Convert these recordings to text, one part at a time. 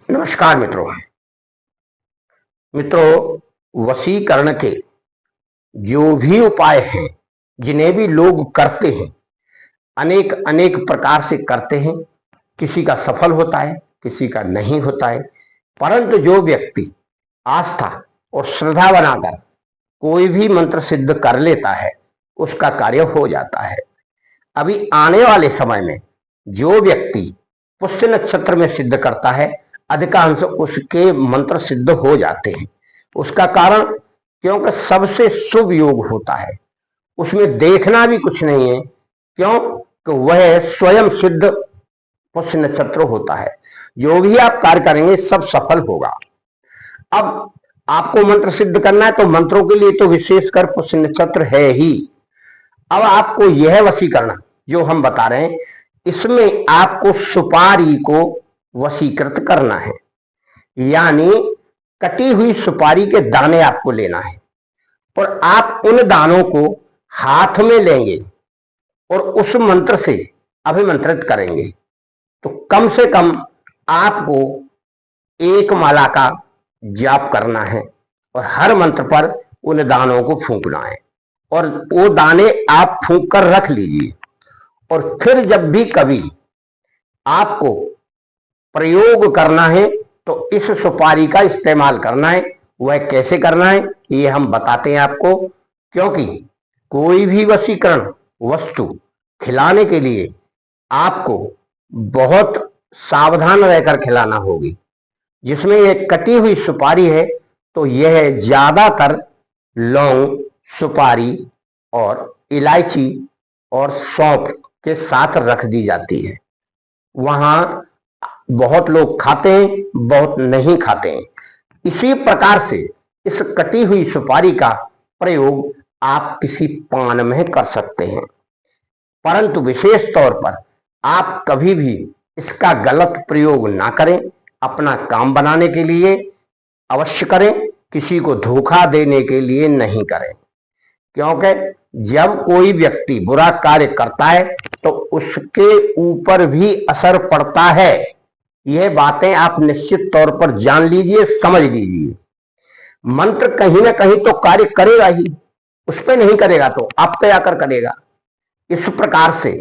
नमस्कार मित्रों, वशीकरण के जो भी उपाय हैं, जिन्हें भी लोग करते हैं, अनेक अनेक प्रकार से करते हैं। किसी का सफल होता है, किसी का नहीं होता है। परंतु जो व्यक्ति आस्था और श्रद्धा बनाकर कोई भी मंत्र सिद्ध कर लेता है, उसका कार्य हो जाता है। अभी आने वाले समय में जो व्यक्ति पुष्य नक्षत्र में सिद्ध करता है, अधिकांश उसके मंत्र सिद्ध हो जाते हैं। उसका कारण, क्योंकि सबसे शुभ योग होता है, उसमें देखना भी कुछ नहीं है। क्यों कि वह स्वयं सिद्ध पुष्य नक्षत्र होता है। जो भी आप कार्य करेंगे सब सफल होगा। अब आपको मंत्र सिद्ध करना है तो मंत्रों के लिए तो विशेषकर पुष्य नक्षत्र है ही। अब आपको यह वशीकरण जो हम बता रहे हैं, इसमें आपको सुपारी को वशीकृत करना है। यानी कटी हुई सुपारी के दाने आपको लेना है और आप उन दानों को हाथ में लेंगे और उस मंत्र से अभिमंत्रित करेंगे। तो कम से कम आपको एक माला का जाप करना है और हर मंत्र पर उन दानों को फूंकना है और वो दाने आप फूंक कर रख लीजिए। और फिर जब भी कभी आपको प्रयोग करना है तो इस सुपारी का इस्तेमाल करना है। वह कैसे करना है ये हम बताते हैं आपको, क्योंकि कोई भी वशीकरण वस्तु खिलाने के लिए आपको बहुत सावधान रहकर खिलाना होगी। जिसमें यह कटी हुई सुपारी है तो यह ज्यादातर लौंग, सुपारी और इलायची और सौंफ के साथ रख दी जाती है। वहां बहुत लोग खाते हैं, बहुत नहीं खाते हैं। इसी प्रकार से इस कटी हुई सुपारी का प्रयोग आप किसी पान में कर सकते हैं। परंतु विशेष तौर पर आप कभी भी इसका गलत प्रयोग ना करें। अपना काम बनाने के लिए अवश्य करें, किसी को धोखा देने के लिए नहीं करें। क्योंकि जब कोई व्यक्ति बुरा कार्य करता है तो उसके ऊपर भी असर पड़ता है। यह बातें आप निश्चित तौर पर जान लीजिए, समझ लीजिए। मंत्र कहीं ना कहीं तो कार्य करेगा ही, उस पर नहीं करेगा तो आप पे आकर करेगा। इस प्रकार से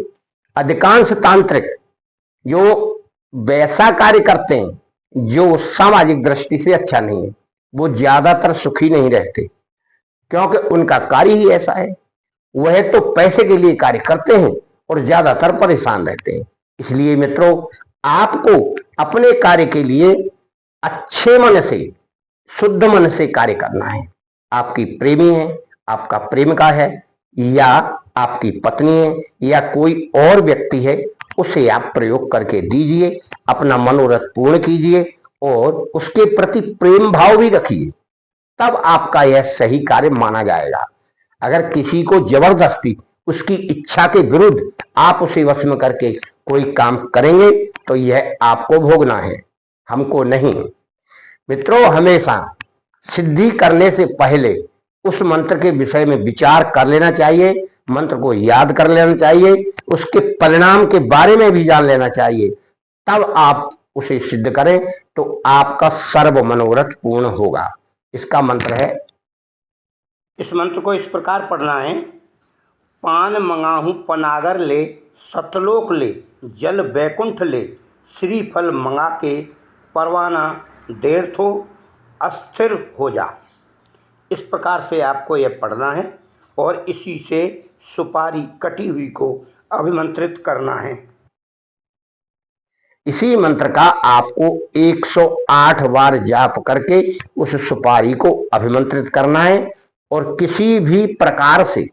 अधिकांश तांत्रिक जो वैसा कार्य करते हैं जो सामाजिक दृष्टि से अच्छा नहीं है, वो ज्यादातर सुखी नहीं रहते, क्योंकि उनका कार्य ही ऐसा है। वह तो पैसे के लिए कार्य करते हैं और ज्यादातर परेशान रहते हैं। इसलिए मित्रों, आपको अपने कार्य के लिए अच्छे मन से, शुद्ध मन से कार्य करना है। आपकी प्रेमी है, आपका प्रेमिका है, या आपकी पत्नी है, या कोई और व्यक्ति है, उसे आप प्रयोग करके दीजिए। अपना मनोरथ पूर्ण कीजिए और उसके प्रति प्रेम भाव भी रखिए, तब आपका यह सही कार्य माना जाएगा। अगर किसी को जबरदस्ती उसकी इच्छा के विरुद्ध आप उसे वश में करके कोई काम करेंगे तो यह आपको भोगना है, हमको नहीं। मित्रों, हमेशा सिद्धि करने से पहले उस मंत्र के विषय में विचार कर लेना चाहिए, मंत्र को याद कर लेना चाहिए, उसके परिणाम के बारे में भी जान लेना चाहिए। तब आप उसे सिद्ध करें तो आपका सर्व मनोरथ पूर्ण होगा। इसका मंत्र है, इस मंत्र को इस प्रकार पढ़ना है। पान मंगाहूँ पनागर ले, सतलोक ले, जल बैकुंठ ले, श्रीफल मंगा के, परवाना देर थो, अस्थिर हो जा। इस प्रकार से आपको यह पढ़ना है और इसी से सुपारी कटी हुई को अभिमंत्रित करना है। इसी मंत्र का आपको 108 बार जाप करके उस सुपारी को अभिमंत्रित करना है और किसी भी प्रकार से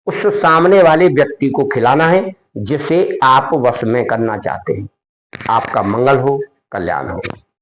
उस सामने वाले व्यक्ति को खिलाना है जिसे आप वश में करना चाहते हैं। आपका मंगल हो, कल्याण हो।